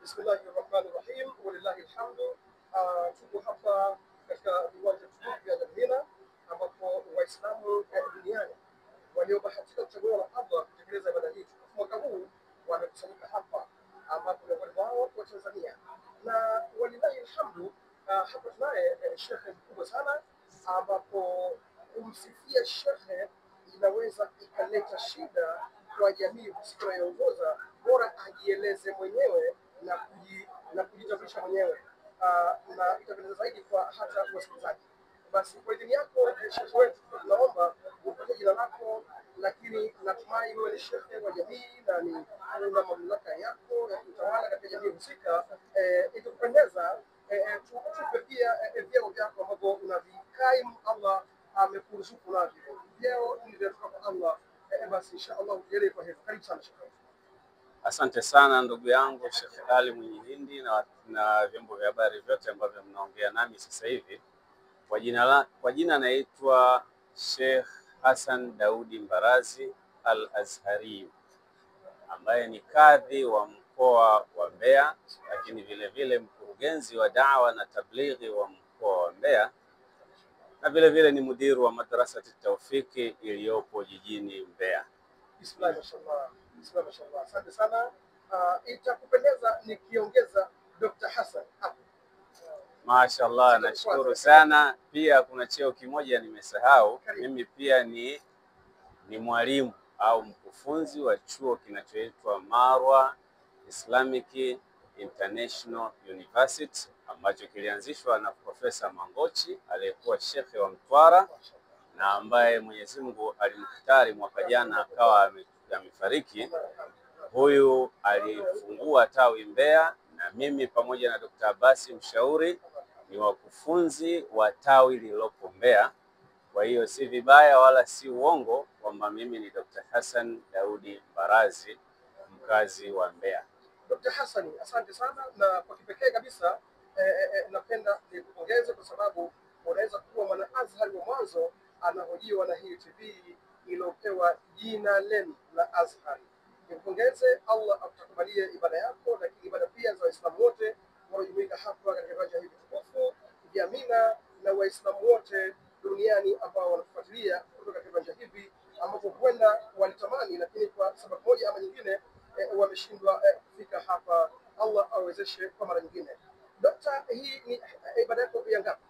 Bismillahirrahmanirrahim. Walillahi alhamdu. Tuko hapa katika viwanja vya Jamhina ambapo Waislamu duniani waliobahatika kuchaguliwa na Allah kutekeleza ibada hii mwaka huu wamekusanyika hapa, ambapo miongoni mwao wa Tanzania, na walillahi alhamdu. Hapa tunaye shekhe mkubwa sana, ambapo kumsifia shekhe inaweza ikaleta shida kwa jamii husika inayoongoza. Bora ajieleze mwenyewe na kujitambulisha mwenyewe, na itapendeza zaidi kwa hata wasikilizaji. Basi kwa idhini yako shekhe wetu, tunaomba upate jina lako, lakini natumai wewe ni shekhe wa jamii na ni una mamlaka yako ya kutawala katika jamii husika. Itakupendeza tupe pia vyeo vyako ambavyo unavikaimu Allah amekuruzuku navyo. Vyeo ni vya kwa Allah. Basi inshallah ukielewe. Kwa hivyo karibu sana shekhe. Asante sana ndugu yangu Sheikh Ali Mwenyehindi na vyombo vya habari vyote ambavyo mnaongea nami sasa hivi. Kwa jina naitwa Sheikh Hassan Daudi Mbarazi Al-Azhari, ambaye ni kadhi wa mkoa wa Mbeya, lakini vile vile mkurugenzi wa da'wa na tablighi wa mkoa wa Mbeya, na vile vile ni mudiru wa madrasati Tawfiki iliyopo jijini Mbeya. Bismillah, mashallah. Bismillah, mashallah. Asante sana. Itakupendeza nikiongeza Dr. Hassan hapo? Mashaallah, nashukuru sana. Pia kuna cheo kimoja nimesahau. Mimi pia ni mwalimu au mkufunzi wa chuo kinachoitwa Marwa Islamic International University, ambacho kilianzishwa na Profesa Mangochi aliyekuwa shekhe wa Mtwara na ambaye Mwenyezi Mungu alimkutari mwaka jana akawa amefariki. Huyu alifungua tawi Mbeya, na mimi pamoja na Dr. Abasi Mshauri ni wakufunzi wa tawi lililopo Mbeya. Kwa hiyo si vibaya wala si uongo kwamba mimi ni Dr. Hassan Daudi Mbarazi, mkazi wa Mbeya. Dr. Hassan, asante sana, na kwa kipekee kabisa napenda nikupongeze kwa sababu unaweza kuwa mwana Azhar wa mwanzo anahojiwa na hii TV iliyopewa jina lenu la Azhar. Nikupongeze, Allah akukubalie ibada yako, lakini ibada pia za Waislamu wote wanaojumuika hapa katika viwanja hivi tukufu vya Mina, na Waislamu wote duniani ambao wanafuatilia kutoka viwanja hivi ambapo huenda walitamani, lakini kwa sababu moja ama nyingine wameshindwa kufika hapa. Allah awezeshe kwa mara nyingine. Dr. hii ni ibada yako ya ngapi?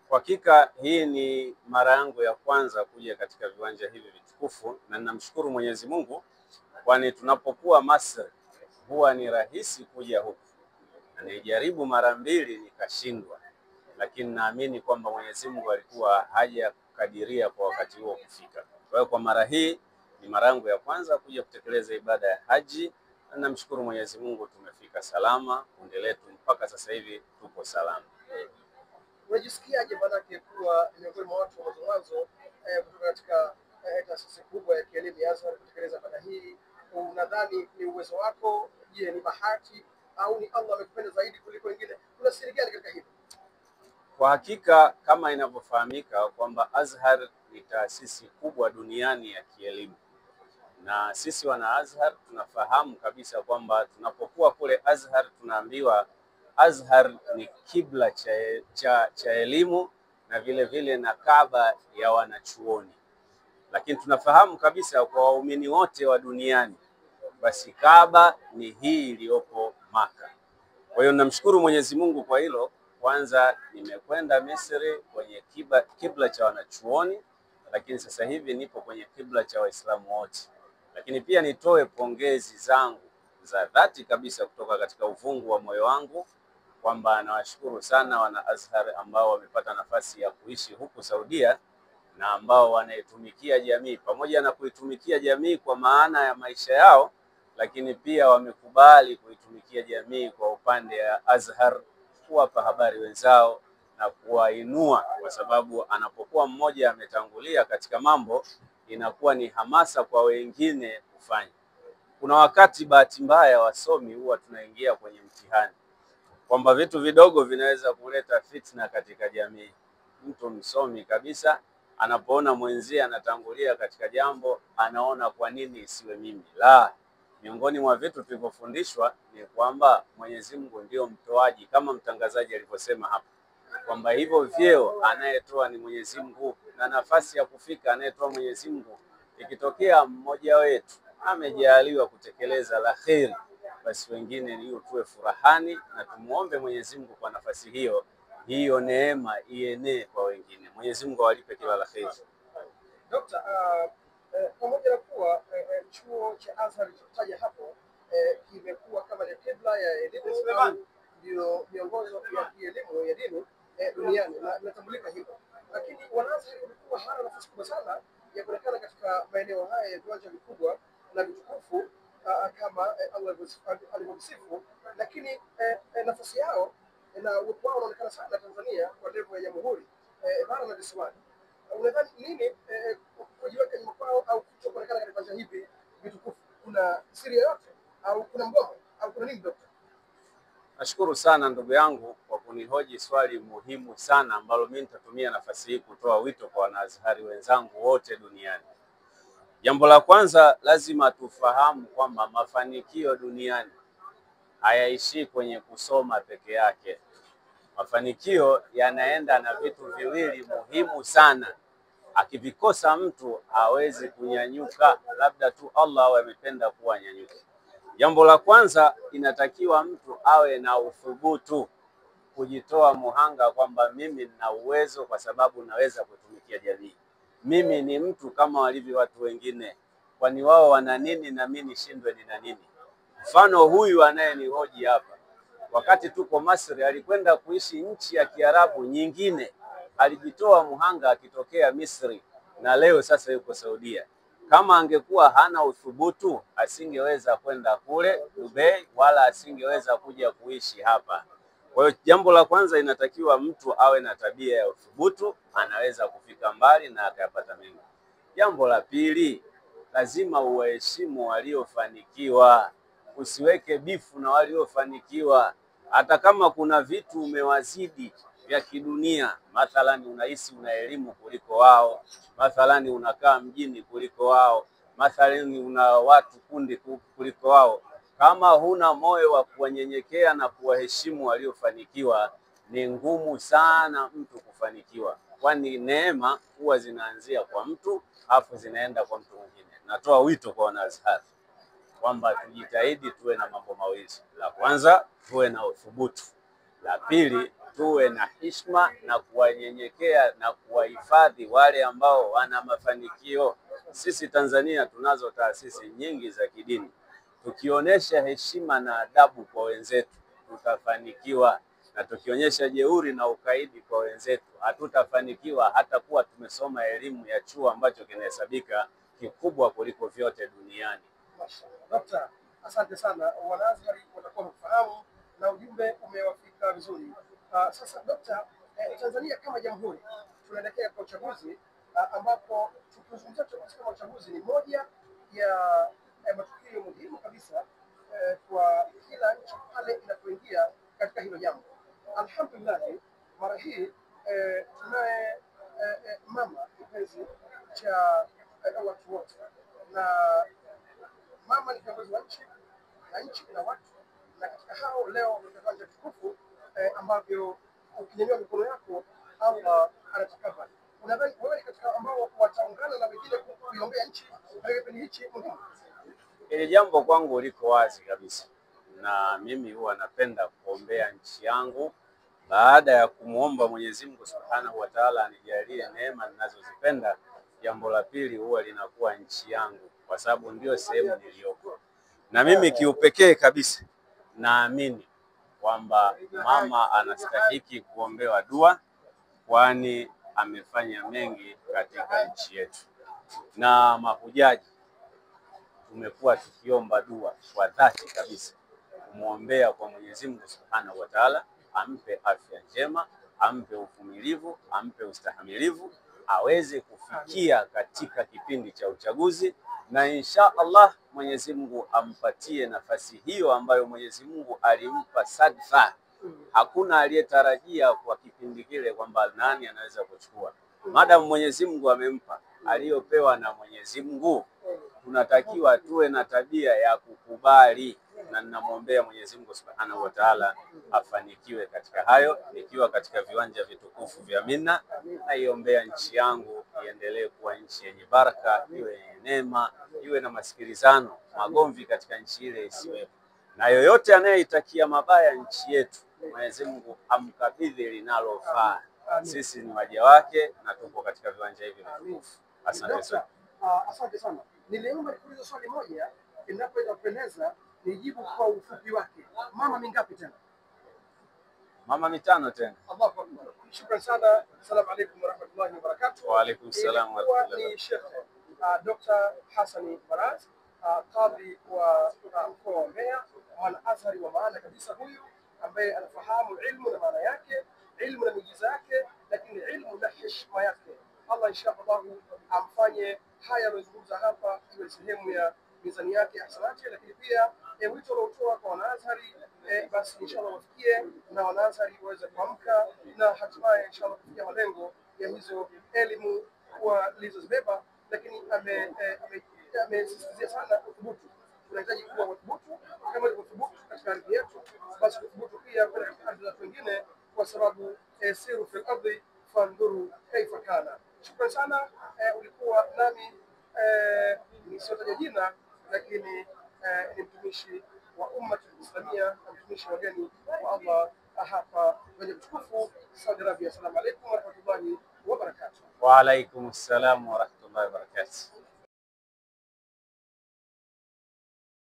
Kwa hakika hii ni mara yangu ya kwanza kuja katika viwanja hivi vitukufu, na ninamshukuru Mwenyezi Mungu, kwani tunapokuwa Masri huwa ni rahisi kuja huku, na nilijaribu mara mbili nikashindwa, lakini naamini kwamba Mwenyezi Mungu alikuwa hajakadiria kwa wakati huo kufika. Kwa hiyo kwa mara hii ni mara yangu ya kwanza kuja kutekeleza ibada ya haji, na namshukuru Mwenyezi Mungu tumefika salama, kundi letu mpaka sasa hivi tupo salama. Unajisikiaje manake kuwa miongoni mwa watu wa mwanzo kutoka katika taasisi kubwa ya kielimu ya Azhar kutekeleza ibada hii? Unadhani ni uwezo wako? Je, ni bahati au ni Allah amekupenda zaidi kuliko wengine? Kuna siri gani katika hili? Kwa hakika kama inavyofahamika kwamba Azhar ni taasisi kubwa duniani ya kielimu, na sisi wana Azhar tunafahamu kabisa kwamba tunapokuwa kule Azhar tunaambiwa Azhar ni kibla cha elimu na vile vile na Kaaba ya wanachuoni. Lakini tunafahamu kabisa kwa waumini wote wa duniani, basi Kaaba ni hii iliyopo Maka. Kwa hiyo namshukuru Mwenyezi Mungu kwa hilo. Kwanza nimekwenda Misri kwenye kibla cha wanachuoni, lakini sasa hivi nipo kwenye kibla cha Waislamu wote. Lakini pia nitoe pongezi zangu za dhati kabisa kutoka katika uvungu wa moyo wangu kwamba nawashukuru sana wana Azhar ambao wamepata nafasi ya kuishi huku Saudia, na ambao wanaitumikia jamii, pamoja na kuitumikia jamii kwa maana ya maisha yao, lakini pia wamekubali kuitumikia jamii kwa upande ya Azhar, kuwapa habari wenzao na kuwainua, kwa sababu anapokuwa mmoja ametangulia katika mambo inakuwa ni hamasa kwa wengine kufanya. Kuna wakati bahati mbaya wasomi huwa tunaingia kwenye mtihani kwamba vitu vidogo vinaweza kuleta fitna katika jamii. Mtu msomi kabisa anapoona mwenzie anatangulia katika jambo, anaona kwa nini isiwe mimi? La, Miongoni mwa vitu tulivyofundishwa ni kwamba Mwenyezi Mungu ndio mtoaji, kama mtangazaji alivyosema hapa kwamba hivyo vyeo anayetoa ni Mwenyezi Mungu na nafasi ya kufika anayetoa Mwenyezi Mungu. Ikitokea mmoja wetu amejaliwa kutekeleza la kheri, basi wengine ni tuwe furahani na tumuombe Mwenyezi Mungu kwa nafasi hiyo, hiyo neema ienee kwa wengine. Mwenyezi Mungu awalipe kila la kheri. Dokta, pamoja na kuwa chuo cha Azhar kitaja hapo kimekuwa kama ni kibla ya elimu, ndio miongozo ya kielimu ya dini duniani na inatambulika hivyo, lakini Wanazhari walikuwa hana nafasi kubwa sana ya kuonekana katika maeneo haya ya viwanja vikubwa na vitukufu kama Allah alivyosifu, lakini nafasi yao na uwepo wao unaonekana sana Tanzania kwa level ya jamhuri bara na visiwani. Unadhani nini kujiweka nyuma kwao au kutokuonekana katika viwanja hivi vitukufu? Kuna siri yoyote au kuna mgomo au kuna nini, Dokta? Nashukuru sana ndugu yangu kwa kunihoji swali muhimu sana ambalo mimi nitatumia nafasi hii kutoa wito kwa Wanazhari wenzangu wote duniani. Jambo la kwanza, lazima tufahamu kwamba mafanikio duniani hayaishi kwenye kusoma peke yake. Mafanikio yanaenda na vitu viwili muhimu sana. Akivikosa mtu hawezi kunyanyuka, labda tu Allah awe amependa kuwa nyanyuka. Jambo la kwanza, inatakiwa mtu awe na uthubutu, kujitoa muhanga kwamba mimi nina uwezo kwa sababu naweza kutumikia jamii. Mimi ni mtu kama walivyo watu wengine, kwani wao wana nini na mimi nishindwe nina nini? Mfano huyu anayenihoji hapa, wakati tuko Misri alikwenda kuishi nchi ya Kiarabu nyingine, alijitoa muhanga akitokea Misri na leo sasa yuko Saudia. Kama angekuwa hana uthubutu asingeweza kwenda kule Dubai wala asingeweza kuja kuishi hapa. Kwa hiyo jambo la kwanza, inatakiwa mtu awe na tabia ya uthubutu, anaweza kufika mbali na akayapata mengi. Jambo la pili, lazima uwaheshimu waliofanikiwa, usiweke bifu na waliofanikiwa. Hata kama kuna vitu umewazidi vya kidunia, mathalani unahisi una elimu kuliko wao, mathalani unakaa mjini kuliko wao, mathalani una watu kundi kuliko wao, kama huna moyo wa kuwanyenyekea na kuwaheshimu waliofanikiwa, ni ngumu sana mtu kufanikiwa, kwani neema huwa zinaanzia kwa mtu afu zinaenda kwa mtu mwingine. Natoa wito kwa Wanazhari kwamba tujitahidi tuwe na mambo mawili. La kwanza, tuwe na uthubutu. La pili, tuwe na heshima na kuwanyenyekea na kuwahifadhi wale ambao wana mafanikio. Sisi Tanzania tunazo taasisi nyingi za kidini. Tukionyesha heshima na adabu kwa wenzetu tutafanikiwa, na tukionyesha jeuri na ukaidi kwa wenzetu hatutafanikiwa, hata kuwa tumesoma elimu ya chuo ambacho kinahesabika kikubwa kuliko vyote duniani. Dokta, asante sana. Wanazhari watakuwa wamefahamu na ujumbe umewafika vizuri. Sasa Dokta, Tanzania kama jamhuri tunaelekea kwa uchaguzi ambapo tukizungumzia kama uchaguzi ni moja ya matukio muhimu kabisa kwa kila nchi pale inapoingia katika hilo jambo. Alhamdulillah, mara hii tunaye mama kipenzi cha watu wote, na mama ni kiongozi wa nchi na nchi ina watu, na katika hao leo ni viwanja vitukufu ambavyo ukinyanyua mikono yako Allah anatakabali. Unadhani wewe ni katika ambao wataungana na wengine kuiombea nchi katika kipindi hichi muhimu? Hili jambo kwangu liko wazi kabisa, na mimi huwa napenda kuombea nchi yangu baada ya kumuomba Mwenyezi Mungu Subhanahu wa Ta'ala anijalie neema ninazozipenda. Jambo la pili huwa linakuwa nchi yangu, kwa sababu ndio sehemu niliyoko. Na mimi kiupekee kabisa naamini kwamba mama anastahili kuombewa dua, kwani amefanya mengi katika nchi yetu. Na mahujaji tumekuwa tukiomba dua kwa dhati kabisa kumuombea kwa Mwenyezi Mungu Subhanahu wa Ta'ala, ampe afya njema, ampe uvumilivu, ampe ustahimilivu, aweze kufikia katika kipindi cha uchaguzi, na insha Allah Mwenyezi Mungu ampatie nafasi hiyo ambayo Mwenyezi Mungu alimpa sadfa. Hakuna aliyetarajia kwa kipindi kile kwamba nani anaweza kuchukua. Madamu Mwenyezi Mungu amempa aliyopewa na Mwenyezi Mungu, tunatakiwa tuwe na tabia ya amekubali, na ninamwombea Mwenyezi Mungu Subhanahu wa Ta'ala afanikiwe katika hayo, nikiwa katika viwanja vitukufu vya Mina. Naiombea nchi yangu iendelee kuwa nchi yenye baraka, iwe yenye neema, iwe na masikilizano, magomvi katika nchi ile isiwepo, na yoyote anayeitakia mabaya nchi yetu, Mwenyezi Mungu amkabidhi linalofaa. Sisi ni waja wake na tupo katika viwanja hivi vitukufu. Asante sana. Asante sana. Niliomba nikuulize swali moja, inapoweza kupendeza nijibu kwa ufupi wake. Mama mingapi tena? Mama mitano tena. Allahu Akbar. Shukran sana. Assalamu alaykum wa rahmatullahi wa barakatuh. Wa alaykum salam wa rahmatullahi. Ni Sheikh Dr. Hassani Baraz, kadhi wa mkoa wa Mbeya, mwana Azhari wa maana kabisa huyu, ambaye anafahamu ilmu na maana yake, ilmu na miujiza yake, lakini ilmu na heshima yake. Allah inshallah amfanye haya aliyozungumza hapa iwe sehemu ya mizani yake hasanati, lakini pia wito unaotoa kwa Wanaazhari basi inshallah wafikie na Wanaazhari waweze kuamka na hatimaye inshallah kufikia malengo ya hizo elimu walizozibeba. Lakini amesisitizia sana uthubutu. Tunahitaji kuwa wathubutu kama tulivyothubutu katika ardhi yetu, basi tuthubutu pia katika ardhi za wengine, kwa sababu siru fil ardhi fandhuru kaifa kana. Shukrani sana. Ulikuwa nami nisiotaja jina, lakini ni mtumishi wa umma Islamia na mtumishi wageni wa Allah hapa kwenye mtukufu Saudi Arabia. Assalamu alaykum wa rahmatullahi wa barakatuh. Wa alaykum assalam wa rahmatullahi.